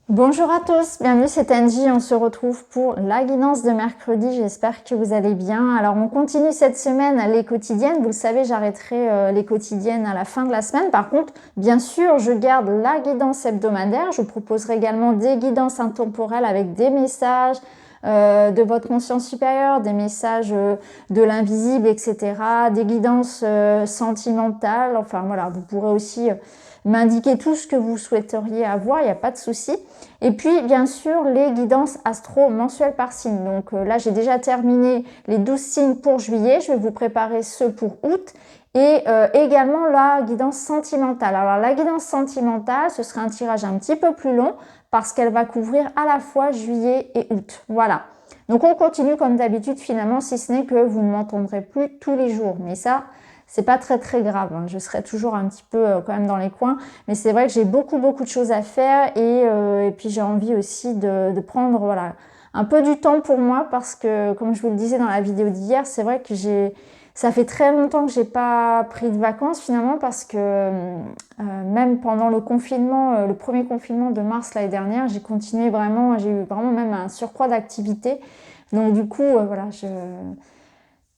Bonjour à tous, bienvenue, c'est Angie, on se retrouve pour la guidance de mercredi, j'espère que vous allez bien. Alors on continue cette semaine les quotidiennes, vous le savez j'arrêterai les quotidiennes à la fin de la semaine. Par contre, bien sûr, je garde la guidance hebdomadaire, je vous proposerai également des guidances intemporelles avec des messages de votre conscience supérieure, des messages de l'invisible, etc. Des guidances sentimentales, enfin voilà, vous pourrez aussi m'indiquer tout ce que vous souhaiteriez avoir, il n'y a pas de souci. Et puis, bien sûr, les guidances astro mensuelles par signe. Donc là, j'ai déjà terminé les 12 signes pour juillet. Je vais vous préparer ceux pour août. Et également la guidance sentimentale. Alors, la guidance sentimentale, ce sera un tirage un petit peu plus long parce qu'elle va couvrir à la fois juillet et août. Voilà. Donc, on continue comme d'habitude finalement, si ce n'est que vous ne m'entendrez plus tous les jours. Mais ça, c'est pas très grave, hein. Je serai toujours un petit peu quand même dans les coins, mais c'est vrai que j'ai beaucoup de choses à faire et puis j'ai envie aussi de prendre voilà un peu du temps pour moi parce que comme je vous le disais dans la vidéo d'hier, c'est vrai que ça fait très longtemps que j'ai pas pris de vacances finalement parce que même pendant le confinement, le premier confinement de mars l'année dernière, j'ai continué vraiment, j'ai eu vraiment même un surcroît d'activité. Donc du coup, voilà,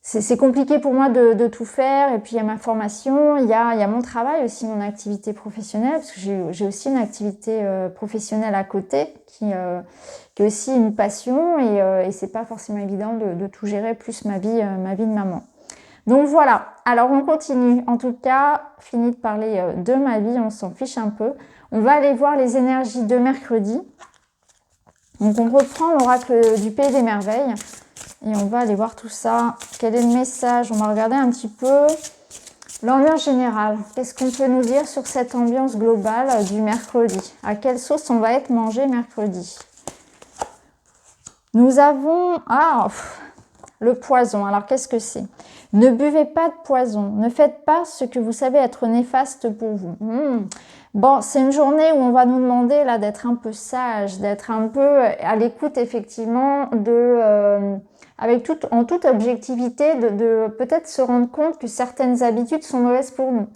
c'est compliqué pour moi de tout faire. Et puis il y a ma formation, il y a mon travail aussi, mon activité professionnelle, parce que j'ai aussi une activité professionnelle à côté qui est aussi une passion et c'est pas forcément évident de tout gérer, plus ma vie de maman. Donc voilà, alors on continue. En tout cas, fini de parler de ma vie, on s'en fiche un peu. On va aller voir les énergies de mercredi. Donc on reprend l'oracle du Pays des Merveilles. Et on va aller voir tout ça. Quel est le message? On va regarder un petit peu l'ambiance générale. Qu'est-ce qu'on peut nous dire sur cette ambiance globale du mercredi? À quelle sauce on va être mangé mercredi? Nous avons... le poison. Alors, qu'est-ce que c'est? Ne buvez pas de poison. Ne faites pas ce que vous savez être néfaste pour vous. Bon, c'est une journée où on va nous demander là d'être un peu sage, d'être un peu à l'écoute effectivement en toute objectivité, de peut-être se rendre compte que certaines habitudes sont mauvaises pour nous.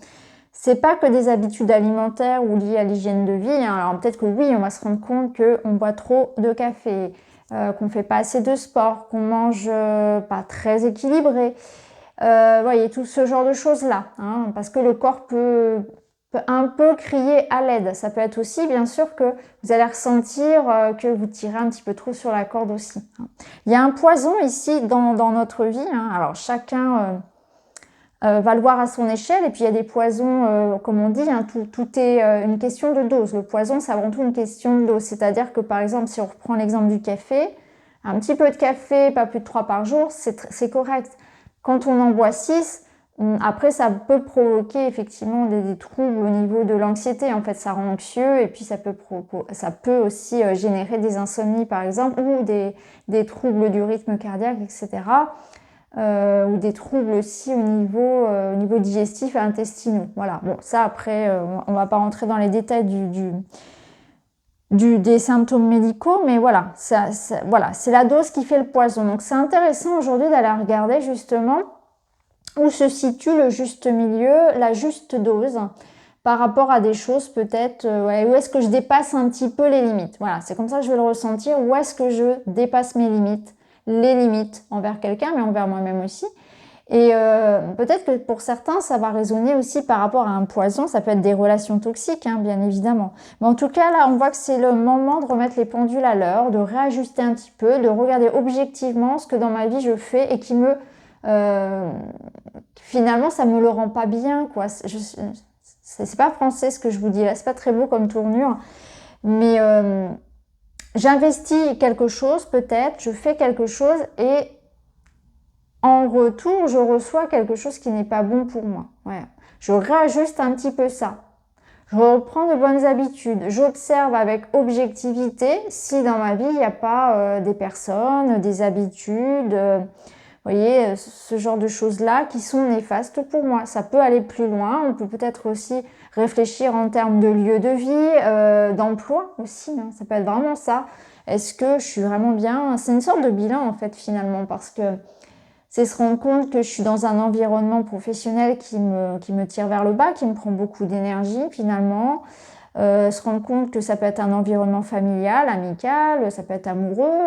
C'est pas que des habitudes alimentaires ou liées à l'hygiène de vie. Hein. Alors peut-être que oui, on va se rendre compte qu'on boit trop de café, qu'on fait pas assez de sport, qu'on mange pas très équilibré. Voyez, tout ce genre de choses-là. Hein, parce que le corps peut un peu crier à l'aide. Ça peut être aussi, bien sûr, que vous allez ressentir que vous tirez un petit peu trop sur la corde aussi. Hein. Il y a un poison ici dans notre vie. Hein. Alors chacun va le voir à son échelle. Et puis il y a des poisons, comme on dit, hein, tout est une question de dose. Le poison, c'est avant tout une question de dose. C'est-à-dire que par exemple, si on reprend l'exemple du café, un petit peu de café, pas plus de 3 par jour, c'est correct. Quand on en boit 6, après ça peut provoquer effectivement des troubles au niveau de l'anxiété. En fait, ça rend anxieux et puis ça peut aussi générer des insomnies par exemple ou des troubles du rythme cardiaque, etc. Ou des troubles aussi au niveau digestif et intestinaux. Voilà. Bon, ça après, on va pas rentrer dans les détails des symptômes médicaux, mais voilà, voilà, c'est la dose qui fait le poison. Donc c'est intéressant aujourd'hui d'aller regarder justement où se situe le juste milieu, la juste dose par rapport à des choses peut-être, où est-ce que je dépasse un petit peu les limites. Voilà, c'est comme ça que je vais le ressentir, où est-ce que je dépasse mes limites, les limites envers quelqu'un, mais envers moi-même aussi. Et peut-être que pour certains, ça va résonner aussi par rapport à un poison. Ça peut être des relations toxiques, hein, bien évidemment. Mais en tout cas, là, on voit que c'est le moment de remettre les pendules à l'heure, de réajuster un petit peu, de regarder objectivement ce que dans ma vie je fais et qui me... finalement, ça me le rend pas bien, quoi. C'est pas français ce que je vous dis là, c'est pas très beau comme tournure. Mais j'investis quelque chose, peut-être, je fais quelque chose et... en retour, je reçois quelque chose qui n'est pas bon pour moi. Ouais. Je réajuste un petit peu ça. Je reprends de bonnes habitudes. J'observe avec objectivité si dans ma vie, il n'y a pas des personnes, des habitudes, vous voyez, ce genre de choses-là qui sont néfastes pour moi. Ça peut aller plus loin. On peut peut-être aussi réfléchir en termes de lieu de vie, d'emploi aussi. Hein. Ça peut être vraiment ça. Est-ce que je suis vraiment bien? C'est une sorte de bilan en fait finalement parce que c'est se rendre compte que je suis dans un environnement professionnel qui me tire vers le bas, qui me prend beaucoup d'énergie finalement. se rendre compte que ça peut être un environnement familial, amical, ça peut être amoureux.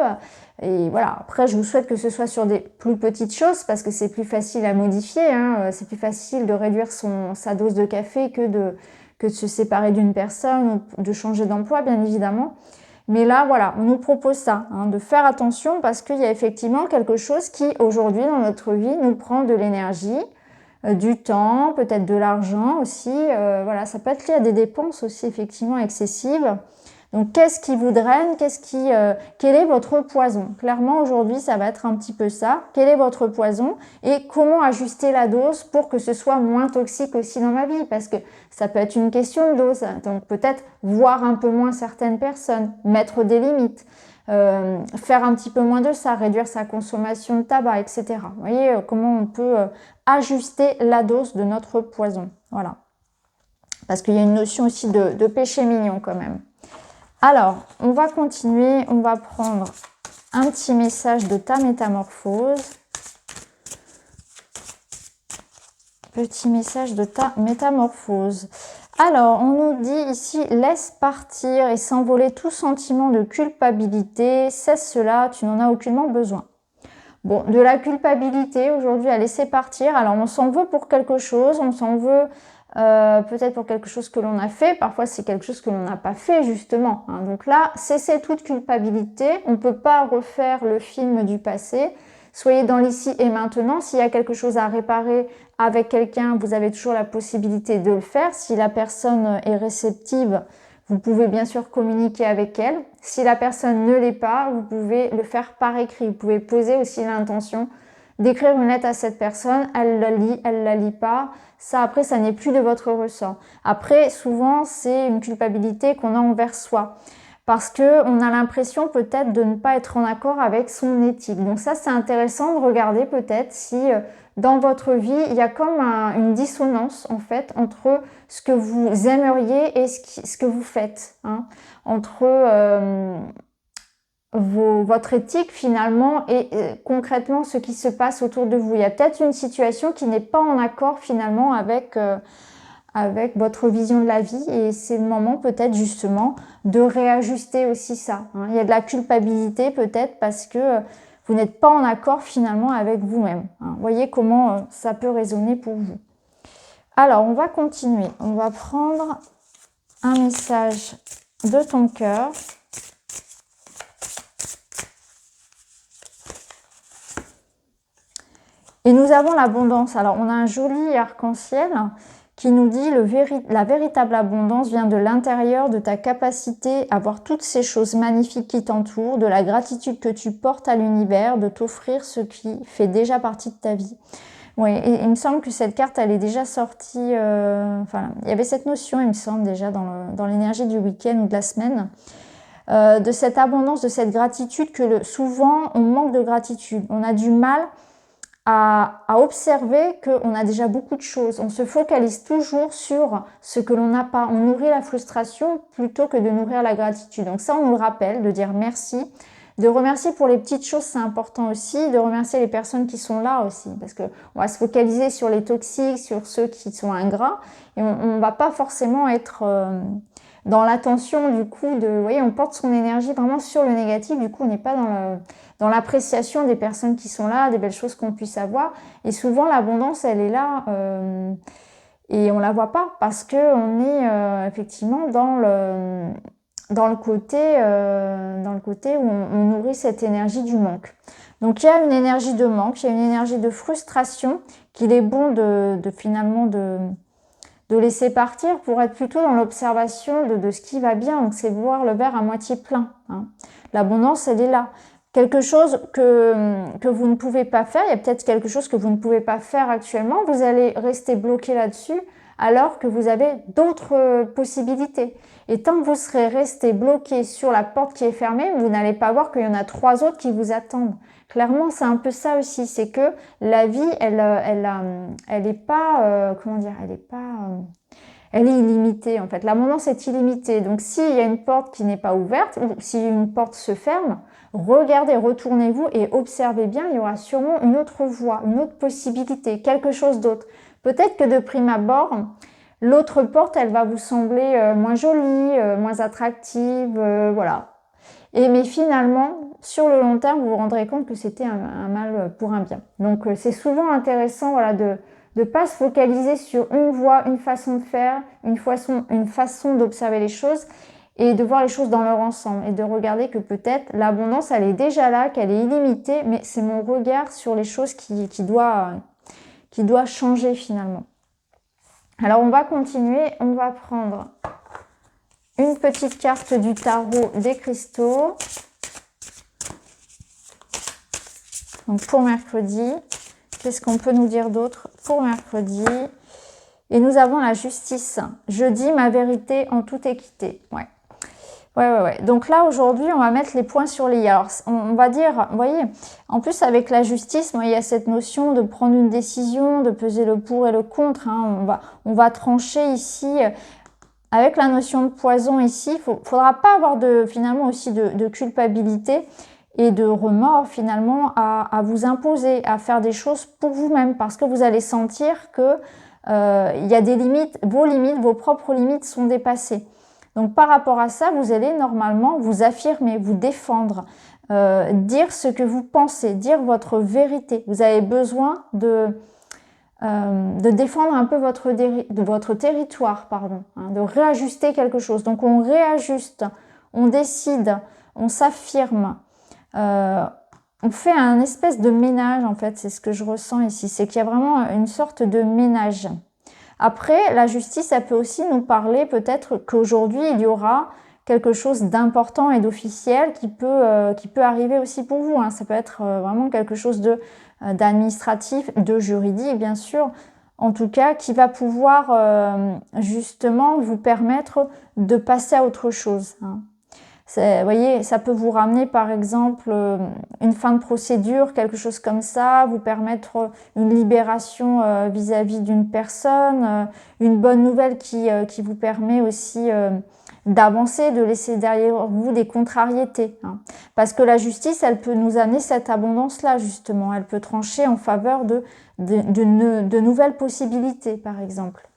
Et voilà, après je vous souhaite que ce soit sur des plus petites choses parce que c'est plus facile à modifier, hein. C'est plus facile de réduire sa dose de café que de se séparer d'une personne ou de changer d'emploi, bien évidemment. Mais là, voilà, on nous propose ça, hein, de faire attention parce qu'il y a effectivement quelque chose qui, aujourd'hui, dans notre vie, nous prend de l'énergie, du temps, peut-être de l'argent aussi. Voilà, ça peut être lié à des dépenses aussi, effectivement, excessives. Donc, qu'est-ce qui vous draine? Quel est votre poison? Clairement, aujourd'hui, ça va être un petit peu ça. Quel est votre poison? Et comment ajuster la dose pour que ce soit moins toxique aussi dans ma vie? Parce que ça peut être une question de dose. Donc, peut-être voir un peu moins certaines personnes, mettre des limites, faire un petit peu moins de ça, réduire sa consommation de tabac, etc. Vous voyez comment on peut ajuster la dose de notre poison. Voilà. Parce qu'il y a une notion aussi de péché mignon quand même. Alors, on va continuer, on va prendre un petit message de ta métamorphose. Petit message de ta métamorphose. Alors, on nous dit ici, laisse partir et s'envoler tout sentiment de culpabilité. Cesse cela, tu n'en as aucunement besoin. Bon, de la culpabilité aujourd'hui à laisser partir. Alors, on s'en veut pour quelque chose, on s'en veut peut-être pour quelque chose que l'on a fait, parfois c'est quelque chose que l'on n'a pas fait justement, hein. Donc là, cessez toute culpabilité, on ne peut pas refaire le film du passé, soyez dans l'ici et maintenant. S'il y a quelque chose à réparer avec quelqu'un, vous avez toujours la possibilité de le faire. Si la personne est réceptive, vous pouvez bien sûr communiquer avec elle. Si la personne ne l'est pas, vous pouvez le faire par écrit, vous pouvez poser aussi l'intention d'écrire une lettre à cette personne, elle la lit pas. Ça, après, ça n'est plus de votre ressort. Après, souvent, c'est une culpabilité qu'on a envers soi. Parce qu'on a l'impression peut-être de ne pas être en accord avec son éthique. Donc ça, c'est intéressant de regarder peut-être si dans votre vie, il y a comme une dissonance en fait entre ce que vous aimeriez et ce que vous faites, hein. Entre votre éthique finalement et concrètement ce qui se passe autour de vous. Il y a peut-être une situation qui n'est pas en accord finalement avec votre vision de la vie et c'est le moment peut-être justement de réajuster aussi ça, hein. Il y a de la culpabilité peut-être parce que vous n'êtes pas en accord finalement avec vous-même, hein. Voyez comment ça peut résonner pour vous. Alors on va continuer, on va prendre un message de ton cœur. Et nous avons l'abondance. Alors, on a un joli arc-en-ciel qui nous dit la véritable abondance vient de l'intérieur, de ta capacité à voir toutes ces choses magnifiques qui t'entourent, de la gratitude que tu portes à l'univers, de t'offrir ce qui fait déjà partie de ta vie. Oui, et il me semble que cette carte, elle est déjà sortie, enfin, il y avait cette notion, il me semble, déjà dans l'énergie du week-end ou de la semaine, de cette abondance, de cette gratitude que souvent, on manque de gratitude. On a du mal à observer qu'on a déjà beaucoup de choses. On se focalise toujours sur ce que l'on n'a pas. On nourrit la frustration plutôt que de nourrir la gratitude. Donc ça, on nous le rappelle, de dire merci. De remercier pour les petites choses, c'est important aussi. De remercier les personnes qui sont là aussi. Parce qu'on va se focaliser sur les toxiques, sur ceux qui sont ingrats. Et on ne va pas forcément être dans l'attention du coup de... Vous voyez, on porte son énergie vraiment sur le négatif. Du coup, on n'est pas dans l'appréciation des personnes qui sont là, des belles choses qu'on puisse avoir. Et souvent, l'abondance, elle est là et on la voit pas parce que on est effectivement dans le côté où on nourrit cette énergie du manque. Donc, il y a une énergie de manque, il y a une énergie de frustration qu'il est bon finalement de laisser partir pour être plutôt dans l'observation de ce qui va bien. Donc, c'est voir le verre à moitié plein, hein. L'abondance, elle est là. Quelque chose que vous ne pouvez pas faire, il y a peut-être quelque chose que vous ne pouvez pas faire actuellement, vous allez rester bloqué là-dessus alors que vous avez d'autres possibilités. Et tant que vous serez resté bloqué sur la porte qui est fermée, vous n'allez pas voir qu'il y en a 3 autres qui vous attendent. Clairement, c'est un peu ça aussi, c'est que la vie, elle est pas, comment dire, elle est illimitée en fait. L'abondance est illimitée. Donc s'il y a une porte qui n'est pas ouverte, ou si une porte se ferme, regardez, retournez-vous et observez bien, il y aura sûrement une autre voie, une autre possibilité, quelque chose d'autre. Peut-être que de prime abord, l'autre porte, elle va vous sembler moins jolie, moins attractive, voilà. Mais finalement, sur le long terme, vous vous rendrez compte que c'était un mal pour un bien. Donc, c'est souvent intéressant, voilà, de ne pas se focaliser sur une voie, une façon de faire, une façon d'observer les choses et de voir les choses dans leur ensemble et de regarder que peut-être l'abondance, elle est déjà là, qu'elle est illimitée, mais c'est mon regard sur les choses qui doit changer finalement. Alors, on va continuer, on va prendre une petite carte du tarot des cristaux. Donc pour mercredi, qu'est-ce qu'on peut nous dire d'autre pour mercredi? Et nous avons la justice. Je dis ma vérité en toute équité. Ouais. Donc là, aujourd'hui, on va mettre les points sur les i. Alors, on va dire, vous voyez, en plus, avec la justice, il y a cette notion de prendre une décision, de peser le pour et le contre. On va trancher ici. Avec la notion de poison ici, il ne faudra pas avoir finalement aussi de culpabilité et de remords finalement à vous imposer, à faire des choses pour vous-même, parce que vous allez sentir que il y a des limites, vos propres limites sont dépassées. Donc par rapport à ça, vous allez normalement vous affirmer, vous défendre, dire ce que vous pensez, dire votre vérité. Vous avez besoin de défendre un peu votre territoire, de réajuster quelque chose. Donc on réajuste, on décide, on s'affirme, on fait un espèce de ménage en fait, c'est ce que je ressens ici, c'est qu'il y a vraiment une sorte de ménage. Après, la justice, elle peut aussi nous parler peut-être qu'aujourd'hui il y aura quelque chose d'important et d'officiel qui peut arriver aussi pour vous. Ça peut être vraiment quelque chose d'administratif, de juridique bien sûr, en tout cas qui va pouvoir justement vous permettre de passer à autre chose. Vous voyez, ça peut vous ramener par exemple une fin de procédure, quelque chose comme ça, vous permettre une libération vis-à-vis d'une personne, une bonne nouvelle qui vous permet aussi d'avancer, de laisser derrière vous des contrariétés. Parce que la justice, elle peut nous amener cette abondance-là, justement. Elle peut trancher en faveur de nouvelles possibilités, par exemple.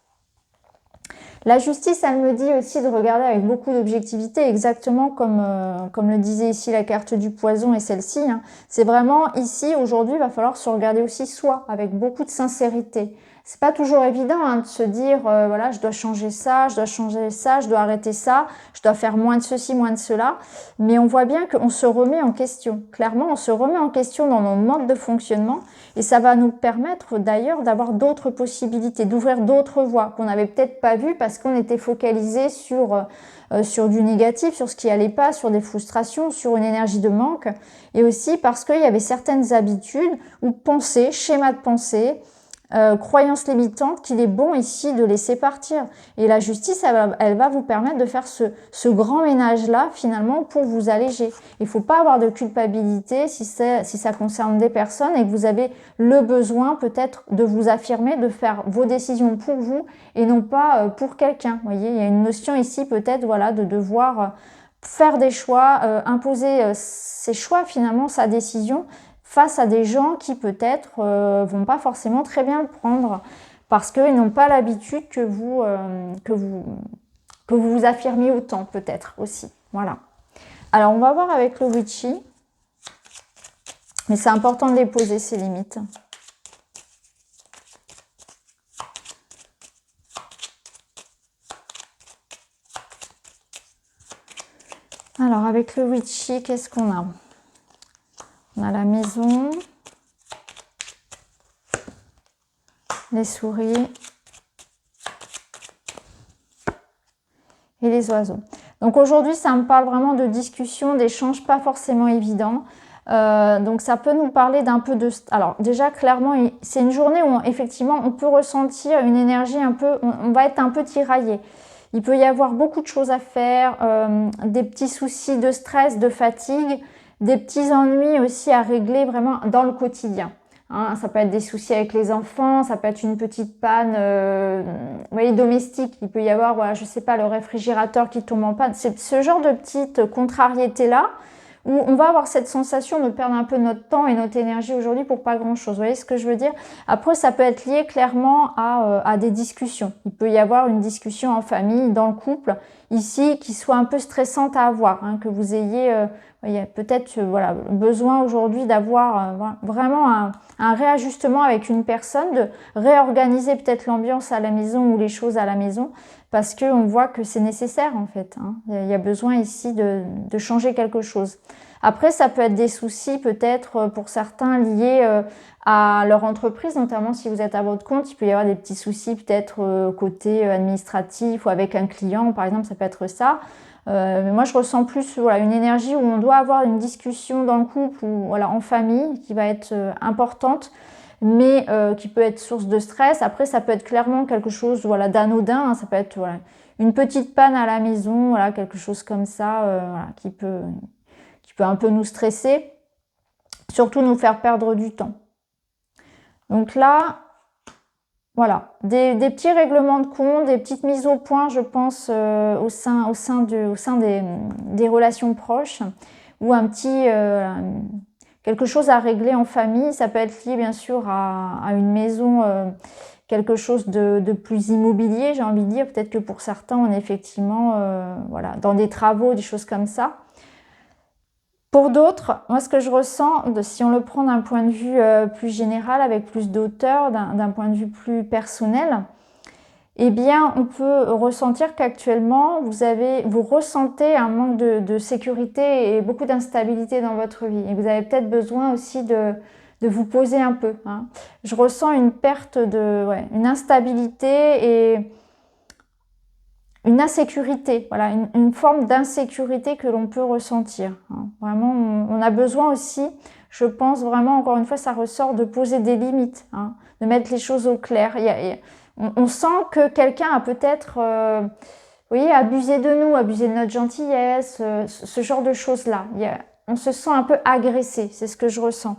La justice, elle me dit aussi de regarder avec beaucoup d'objectivité, exactement comme le disait ici la carte du poison et celle-ci. C'est vraiment ici, aujourd'hui, il va falloir se regarder aussi soi, avec beaucoup de sincérité. C'est pas toujours évident de se dire, voilà, je dois changer ça, je dois arrêter ça, je dois faire moins de ceci, moins de cela. Mais on voit bien qu'on se remet en question. Clairement, on se remet en question dans nos modes de fonctionnement et ça va nous permettre d'ailleurs d'avoir d'autres possibilités, d'ouvrir d'autres voies qu'on n'avait peut-être pas vues parce qu'on était focalisé sur du négatif, sur ce qui allait pas, sur des frustrations, sur une énergie de manque et aussi parce qu'il y avait certaines habitudes ou pensées, schémas de pensée, croyances limitantes qu'il est bon ici de laisser partir. Et la justice, elle va vous permettre de faire ce grand ménage-là, finalement, pour vous alléger. Il ne faut pas avoir de culpabilité si ça concerne des personnes et que vous avez le besoin peut-être de vous affirmer, de faire vos décisions pour vous et non pas pour quelqu'un. Vous voyez, il y a une notion ici peut-être voilà, de devoir faire des choix, imposer ses choix, finalement, sa décision, face à des gens qui peut-être vont pas forcément très bien le prendre parce qu'ils n'ont pas l'habitude que vous affirmiez autant peut-être aussi. Voilà. Alors on va voir avec le witchy, mais c'est important de les poser ces limites. Alors avec le witchy, qu'est-ce qu'on a ? On a la maison, les souris et les oiseaux. Donc aujourd'hui, ça me parle vraiment de discussion, d'échanges pas forcément évidents. Donc ça peut nous parler d'un peu de... Alors déjà, clairement, c'est une journée où effectivement, on peut ressentir une énergie un peu... On va être un peu tiraillé. Il peut y avoir beaucoup de choses à faire, des petits soucis de stress, de fatigue, des petits ennuis aussi à régler vraiment dans le quotidien. Ça peut être des soucis avec les enfants, ça peut être une petite panne vous voyez, domestique. Il peut y avoir, voilà, je sais pas, le réfrigérateur qui tombe en panne. C'est ce genre de petite contrariété-là où on va avoir cette sensation de perdre un peu notre temps et notre énergie aujourd'hui pour pas grand-chose. Vous voyez ce que je veux dire? Après, ça peut être lié clairement à des discussions. Il peut y avoir une discussion en famille, dans le couple, ici, qui soit un peu stressante à avoir, hein, que vous ayez peut-être voilà, besoin aujourd'hui d'avoir vraiment un réajustement avec une personne, de réorganiser peut-être l'ambiance à la maison ou les choses à la maison, parce qu'on voit que c'est nécessaire en fait. Hein. Il y a besoin ici de changer quelque chose. Après, ça peut être des soucis peut-être pour certains liés à leur entreprise, notamment si vous êtes à votre compte, il peut y avoir des petits soucis peut-être côté administratif ou avec un client, par exemple, ça peut être ça. Mais moi, je ressens plus voilà, une énergie où on doit avoir une discussion dans le couple ou voilà, en famille qui va être importante, mais qui peut être source de stress. Après, ça peut être clairement quelque chose voilà, d'anodin, hein, ça peut être voilà, une petite panne à la maison, voilà, quelque chose comme ça voilà, qui peut un peu nous stresser, surtout nous faire perdre du temps. Donc là, voilà, des petits règlements de compte, des petites mises au point, je pense, au sein des relations proches, ou un petit quelque chose à régler en famille. Ça peut être lié bien sûr à une maison, quelque chose de plus immobilier, j'ai envie de dire. Peut-être que pour certains, on est effectivement voilà, dans des travaux, des choses comme ça. Pour d'autres, moi ce que je ressens, si on le prend d'un point de vue plus général, avec plus d'auteur, d'un point de vue plus personnel, eh bien on peut ressentir qu'actuellement vous ressentez un manque de sécurité et beaucoup d'instabilité dans votre vie. Et vous avez peut-être besoin aussi de vous poser un peu. Hein. Je ressens une perte une instabilité et une insécurité, voilà, une forme d'insécurité que l'on peut ressentir. Hein. Vraiment, on a besoin aussi, je pense vraiment, encore une fois, ça ressort de poser des limites, hein, de mettre les choses au clair. On sent que quelqu'un a peut-être, vous voyez, abusé de nous, abusé de notre gentillesse, ce genre de choses-là. On se sent un peu agressé, c'est ce que je ressens.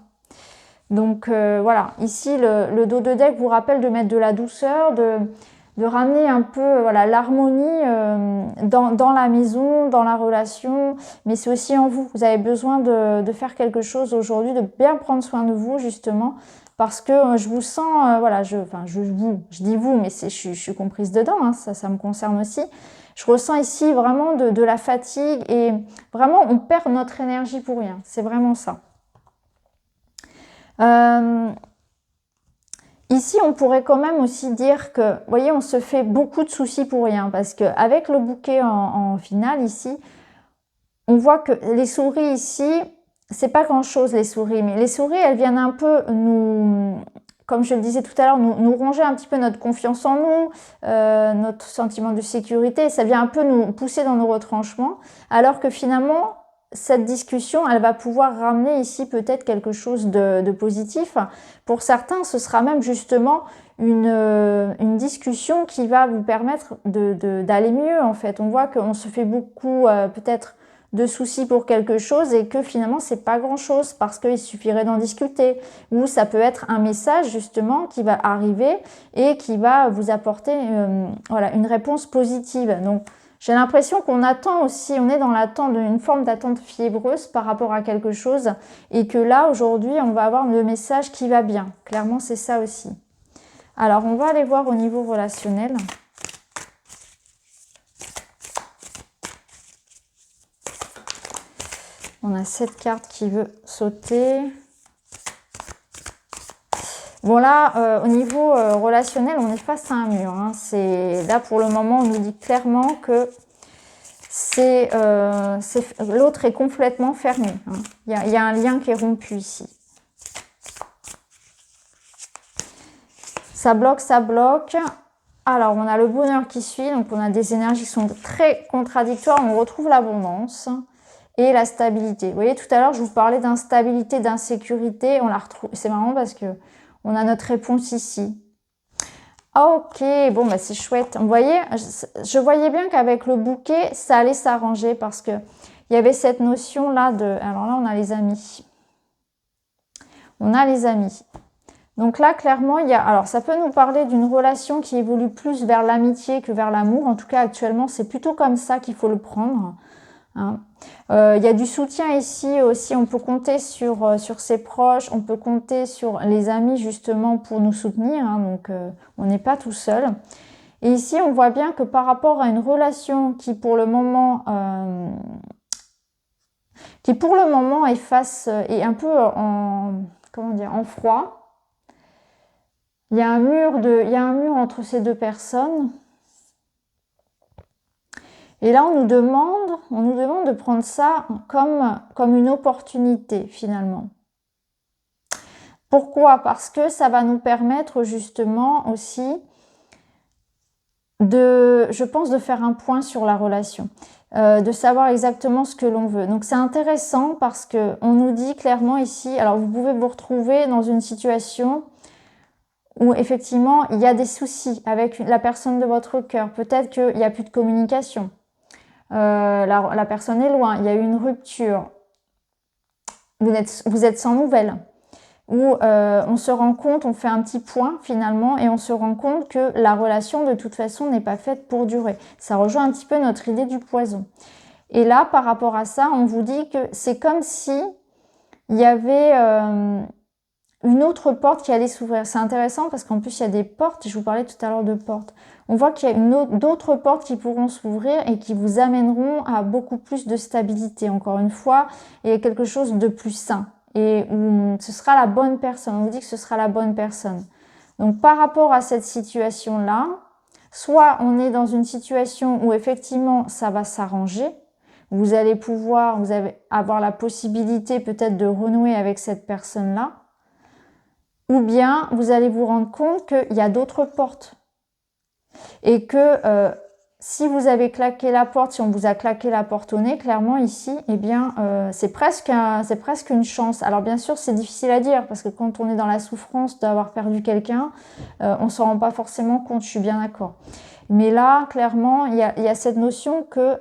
Donc voilà, ici, le dos de deck vous rappelle de mettre de la douceur, de ramener un peu voilà, l'harmonie dans la maison, dans la relation, mais c'est aussi en vous. Vous avez besoin de faire quelque chose aujourd'hui, de bien prendre soin de vous justement, parce que je vous sens, voilà, je dis vous, mais je suis comprise dedans, hein, ça me concerne aussi. Je ressens ici vraiment de la fatigue et vraiment on perd notre énergie pour rien, c'est vraiment ça. Ici, on pourrait quand même aussi dire que, vous voyez, on se fait beaucoup de soucis pour rien, parce qu'avec le bouquet en finale ici, on voit que les souris ici, c'est pas grand-chose les souris, mais les souris, elles viennent un peu nous, comme je le disais tout à l'heure, nous ronger un petit peu notre confiance en nous, notre sentiment de sécurité, ça vient un peu nous pousser dans nos retranchements, alors que finalement, cette discussion, elle va pouvoir ramener ici peut-être quelque chose de positif. Pour certains, ce sera même justement une discussion qui va vous permettre d'aller mieux en fait. On voit qu'on se fait beaucoup peut-être de soucis pour quelque chose et que finalement c'est pas grand chose parce qu'il suffirait d'en discuter, ou ça peut être un message justement qui va arriver et qui va vous apporter voilà, une réponse positive. Donc j'ai l'impression qu'on attend aussi, on est dans l'attente d'une forme d'attente fiébreuse par rapport à quelque chose et que là aujourd'hui on va avoir le message qui va bien. Clairement c'est ça aussi. Alors on va aller voir au niveau relationnel. On a cette carte qui veut sauter. Bon là, au niveau relationnel, on est face à un mur. Hein. Là pour le moment, on nous dit clairement que l'autre est complètement fermé. Hein. Il y a un lien qui est rompu ici. Ça bloque, ça bloque. Alors, on a le bonheur qui suit. Donc, on a des énergies qui sont très contradictoires. On retrouve l'abondance et la stabilité. Vous voyez, tout à l'heure, je vous parlais d'instabilité, d'insécurité. On la retrouve. C'est marrant parce que on a notre réponse ici. Ok, bon, bah c'est chouette. Vous voyez, je voyais bien qu'avec le bouquet, ça allait s'arranger parce que il y avait cette notion-là de... Alors là, on a les amis. On a les amis. Donc là, clairement, il y a... Alors, ça peut nous parler d'une relation qui évolue plus vers l'amitié que vers l'amour. En tout cas, actuellement, c'est plutôt comme ça qu'il faut le prendre. Hein. Il y a du soutien ici aussi, on peut compter sur ses proches, on peut compter sur les amis justement pour nous soutenir, hein, donc on n'est pas tout seul. Et ici, on voit bien que par rapport à une relation qui pour le moment est un peu comment dire, en froid, il y a un mur entre ces deux personnes. Et là, on nous demande de prendre ça comme une opportunité finalement. Pourquoi? Parce que ça va nous permettre justement aussi je pense, de faire un point sur la relation, de savoir exactement ce que l'on veut. Donc c'est intéressant parce qu'on nous dit clairement ici, alors vous pouvez vous retrouver dans une situation où effectivement il y a des soucis avec la personne de votre cœur. Peut-être qu'il n'y a plus de communication. La personne est loin, il y a eu une rupture. Vous êtes sans nouvelles. Où on se rend compte, on fait un petit point finalement et on se rend compte que la relation de toute façon n'est pas faite pour durer. Ça rejoint un petit peu notre idée du poison. Et là, par rapport à ça, on vous dit que c'est comme si il y avait une autre porte qui allait s'ouvrir. C'est intéressant parce qu'en plus il y a des portes, je vous parlais tout à l'heure de portes. On voit qu'il y a d'autres portes qui pourront s'ouvrir et qui vous amèneront à beaucoup plus de stabilité. Encore une fois, il y a quelque chose de plus sain. Et où ce sera la bonne personne. On vous dit que ce sera la bonne personne. Donc par rapport à cette situation-là, soit on est dans une situation où effectivement ça va s'arranger, vous allez avoir la possibilité peut-être de renouer avec cette personne-là, ou bien vous allez vous rendre compte qu'il y a d'autres portes. Et que si vous avez claqué la porte, si on vous a claqué la porte au nez, clairement ici, eh bien, c'est presque une chance. Alors bien sûr, c'est difficile à dire parce que quand on est dans la souffrance d'avoir perdu quelqu'un, on ne s'en rend pas forcément compte, je suis bien d'accord. Mais là, clairement, il y a cette notion que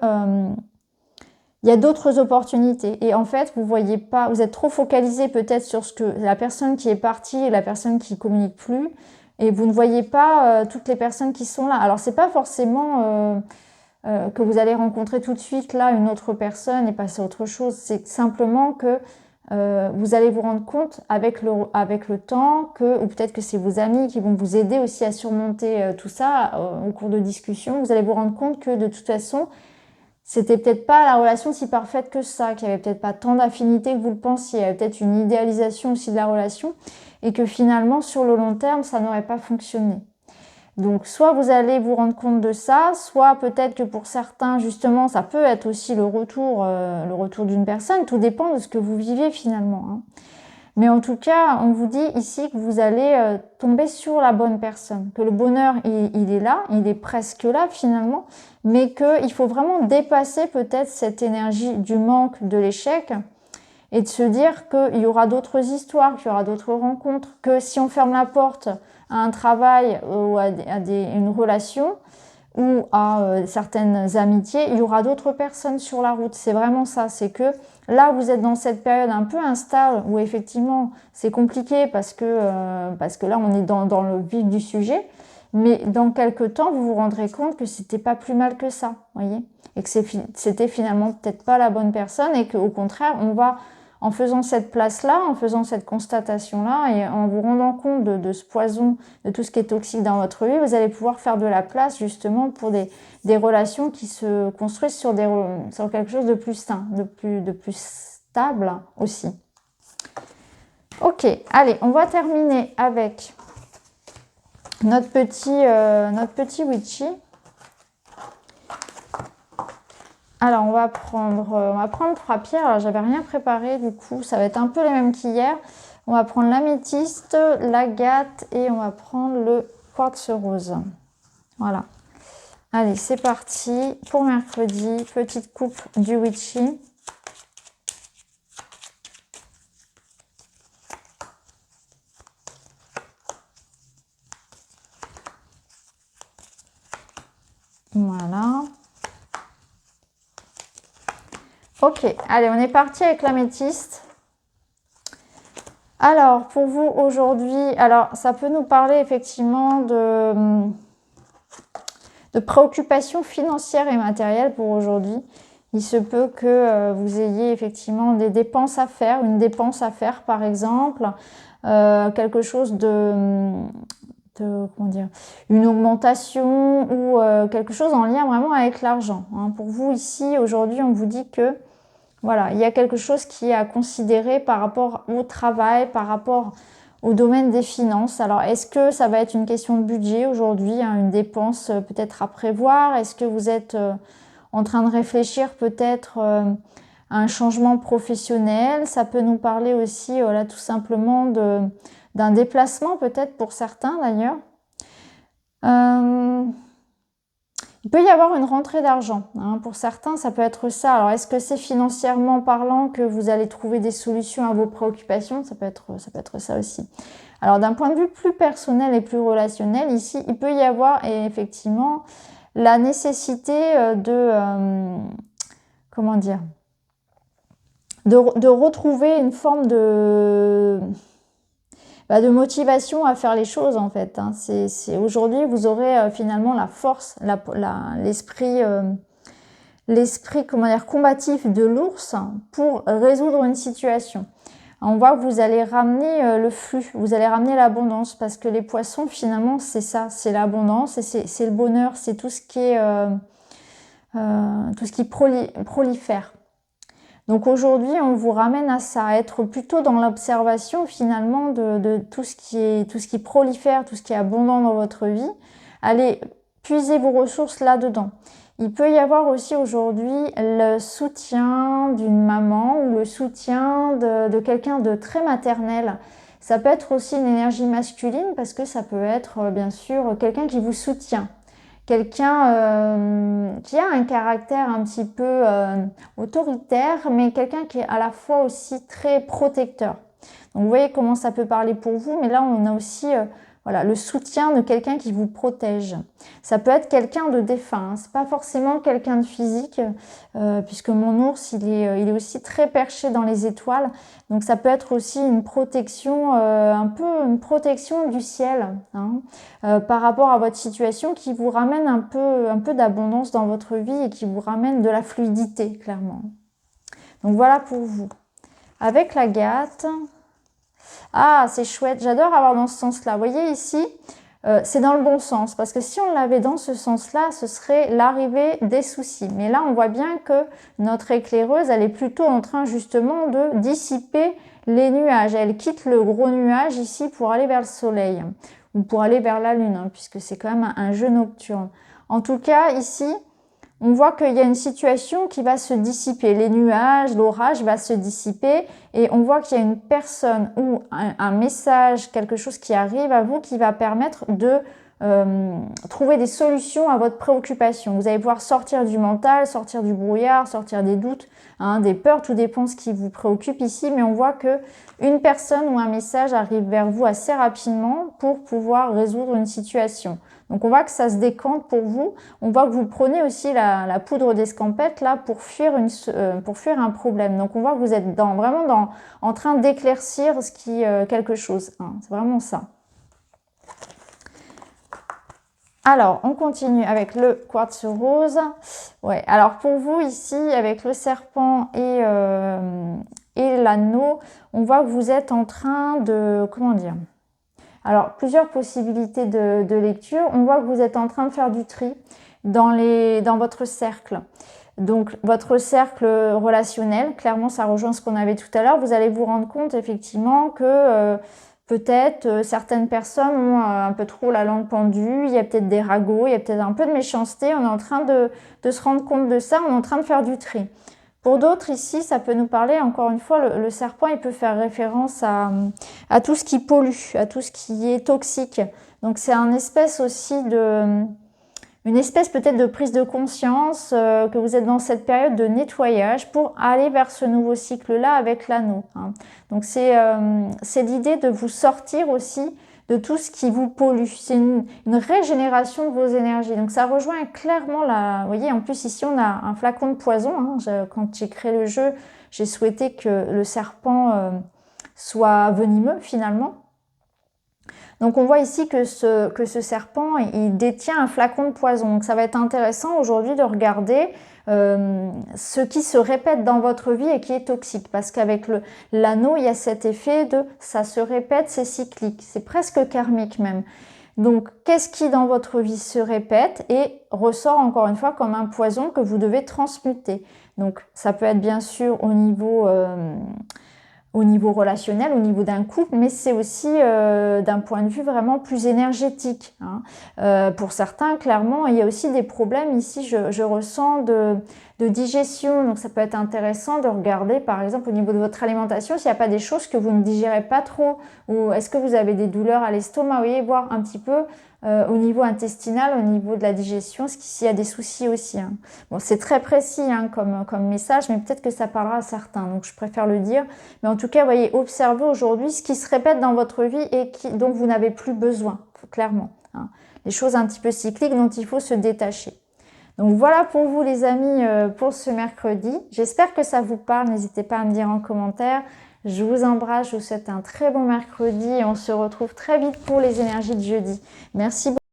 il y a d'autres opportunités. Et en fait, vous voyez pas, vous êtes trop focalisé peut-être sur ce que la personne qui est partie et la personne qui communique plus. Et vous ne voyez pas toutes les personnes qui sont là. Alors, c'est pas forcément que vous allez rencontrer tout de suite là une autre personne et passer à autre chose. C'est simplement que vous allez vous rendre compte avec le temps ou peut-être que c'est vos amis qui vont vous aider aussi à surmonter tout ça au cours de discussions. Vous allez vous rendre compte que de toute façon, c'était peut-être pas la relation si parfaite que ça, qu'il y avait peut-être pas tant d'affinité que vous le pensiez. Il y avait peut-être une idéalisation aussi de la relation. Et que finalement, sur le long terme, ça n'aurait pas fonctionné. Donc, soit vous allez vous rendre compte de ça, soit peut-être que pour certains, justement, ça peut être aussi le retour d'une personne. Tout dépend de ce que vous viviez finalement. Hein. Mais en tout cas, on vous dit ici que vous allez tomber sur la bonne personne, que le bonheur, il est là, il est presque là finalement, mais qu'il faut vraiment dépasser peut-être cette énergie du manque, de l'échec, et de se dire qu'il y aura d'autres histoires, qu'il y aura d'autres rencontres, que si on ferme la porte à un travail ou à une relation ou à certaines amitiés, il y aura d'autres personnes sur la route. C'est vraiment ça, c'est que là, vous êtes dans cette période un peu instable où effectivement, c'est compliqué parce que là, on est dans le vif du sujet. Mais dans quelques temps, vous vous rendrez compte que c'était pas plus mal que ça, voyez, et que c'était finalement peut-être pas la bonne personne et qu'au contraire, on va en faisant cette place-là, en faisant cette constatation-là et en vous rendant compte de ce poison, de tout ce qui est toxique dans votre vie, vous allez pouvoir faire de la place justement pour des relations qui se construisent sur quelque chose de plus sain, de plus stable aussi. Ok, allez, on va terminer avec notre petit witchy. Alors, on va prendre 3 pierres. Alors, j'avais rien préparé, du coup, ça va être un peu les mêmes qu'hier. On va prendre l'améthyste, l'agate et on va prendre le quartz rose. Voilà. Allez, c'est parti pour mercredi. Petite coupe du witchy. Voilà. Ok, allez, on est parti avec l'améthyste. Alors, pour vous aujourd'hui, alors ça peut nous parler effectivement de préoccupations financières et matérielles pour aujourd'hui. Il se peut que vous ayez effectivement des dépenses à faire, une dépense à faire par exemple, quelque chose comment dire, une augmentation ou quelque chose en lien vraiment avec l'argent. Hein. Pour vous ici, aujourd'hui, on vous dit que voilà, il y a quelque chose qui est à considérer par rapport au travail, par rapport au domaine des finances. Alors, est-ce que ça va être une question de budget aujourd'hui, hein, une dépense peut-être à prévoir? Est-ce que vous êtes en train de réfléchir peut-être à un changement professionnel? Ça peut nous parler aussi, voilà, tout simplement d'un déplacement peut-être pour certains d'ailleurs. Il peut y avoir une rentrée d'argent. Hein. Pour certains, ça peut être ça. Alors, est-ce que c'est financièrement parlant que vous allez trouver des solutions à vos préoccupations? Ça peut être ça aussi. Alors, d'un point de vue plus personnel et plus relationnel, ici, il peut y avoir effectivement la nécessité comment dire, de retrouver une forme de motivation à faire les choses en fait. Hein. Aujourd'hui, vous aurez finalement la force, l'esprit comment dire, combatif de l'ours pour résoudre une situation. On voit que vous allez ramener le flux, vous allez ramener l'abondance parce que les poissons finalement c'est ça, c'est l'abondance et c'est le bonheur, c'est tout ce qui est prolifère. Donc aujourd'hui, on vous ramène à ça, à être plutôt dans l'observation finalement de tout ce qui prolifère, tout ce qui est abondant dans votre vie. Allez puiser vos ressources là-dedans. Il peut y avoir aussi aujourd'hui le soutien d'une maman ou le soutien de quelqu'un de très maternel. Ça peut être aussi une énergie masculine parce que ça peut être bien sûr quelqu'un qui vous soutient. Quelqu'un qui a un caractère un petit peu autoritaire, mais quelqu'un qui est à la fois aussi très protecteur. Donc vous voyez comment ça peut parler pour vous, mais là on a aussi voilà, le soutien de quelqu'un qui vous protège. Ça peut être quelqu'un de défunt, hein. C'est pas forcément quelqu'un de physique, puisque mon ours il est aussi très perché dans les étoiles. Donc ça peut être aussi une protection, un peu une protection du ciel, hein, par rapport à votre situation qui vous ramène un peu d'abondance dans votre vie et qui vous ramène de la fluidité, clairement. Donc voilà pour vous. Avec l'agate, ah c'est chouette, j'adore avoir dans ce sens-là. Vous voyez ici, c'est dans le bon sens, parce que si on l'avait dans ce sens-là, ce serait l'arrivée des soucis. Mais là, on voit bien que notre éclaireuse, elle est plutôt en train justement de dissiper les nuages. Elle quitte le gros nuage ici pour aller vers le soleil, ou pour aller vers la lune, hein, puisque c'est quand même un jeu nocturne. En tout cas, ici, on voit qu'il y a une situation qui va se dissiper. Les nuages, l'orage va se dissiper et on voit qu'il y a une personne ou un message, quelque chose qui arrive à vous qui va permettre de trouver des solutions à votre préoccupation. Vous allez pouvoir sortir du mental, sortir du brouillard, sortir des doutes, hein, des peurs, tout dépend ce qui vous préoccupe ici, mais on voit que une personne ou un message arrive vers vous assez rapidement pour pouvoir résoudre une situation. Donc on voit que ça se décante pour vous. On voit que vous prenez aussi la poudre d'escampette là pour fuir un problème. Donc on voit que vous êtes vraiment en train d'éclaircir quelque chose. Hein. C'est vraiment ça. Alors, on continue avec le quartz rose. Ouais, alors pour vous ici, avec le serpent et l'anneau, on voit que vous êtes en train de, comment dire, alors plusieurs possibilités de lecture. On voit que vous êtes en train de faire du tri dans votre cercle. Donc votre cercle relationnel, clairement ça rejoint ce qu'on avait tout à l'heure. Vous allez vous rendre compte effectivement que peut-être certaines personnes ont un peu trop la langue pendue, il y a peut-être des ragots, il y a peut-être un peu de méchanceté, on est en train de se rendre compte de ça, on est en train de faire du tri. Pour d'autres ici, ça peut nous parler, encore une fois, le serpent, il peut faire référence à tout ce qui pollue, à tout ce qui est toxique. Donc c'est une espèce peut-être de prise de conscience que vous êtes dans cette période de nettoyage pour aller vers ce nouveau cycle-là avec l'anneau. Hein. Donc c'est l'idée de vous sortir aussi de tout ce qui vous pollue. C'est une régénération de vos énergies. Donc ça rejoint clairement vous voyez, en plus ici on a un flacon de poison. Hein. Quand j'ai créé le jeu, j'ai souhaité que le serpent soit venimeux finalement. Donc on voit ici que ce serpent, il détient un flacon de poison. Donc ça va être intéressant aujourd'hui de regarder ce qui se répète dans votre vie et qui est toxique. Parce qu'avec l'anneau, il y a cet effet de ça se répète, c'est cyclique, c'est presque karmique même. Donc qu'est-ce qui dans votre vie se répète et ressort encore une fois comme un poison que vous devez transmuter. Donc ça peut être bien sûr au niveau relationnel, au niveau d'un couple, mais c'est aussi d'un point de vue vraiment plus énergétique. Hein. Pour certains, clairement, il y a aussi des problèmes ici, je ressens de digestion, donc ça peut être intéressant de regarder par exemple au niveau de votre alimentation s'il n'y a pas des choses que vous ne digérez pas trop, ou est-ce que vous avez des douleurs à l'estomac, vous voyez, voir un petit peu au niveau intestinal, au niveau de la digestion, s'il y a des soucis aussi. Hein. Bon, c'est très précis hein, comme message, mais peut-être que ça parlera à certains, donc je préfère le dire. Mais en tout cas, voyez, observez aujourd'hui ce qui se répète dans votre vie et dont vous n'avez plus besoin, clairement. Hein. Les choses un petit peu cycliques dont il faut se détacher. Donc voilà pour vous les amis pour ce mercredi. J'espère que ça vous parle, n'hésitez pas à me dire en commentaire. Je vous embrasse, je vous souhaite un très bon mercredi et on se retrouve très vite pour les énergies de jeudi. Merci beaucoup.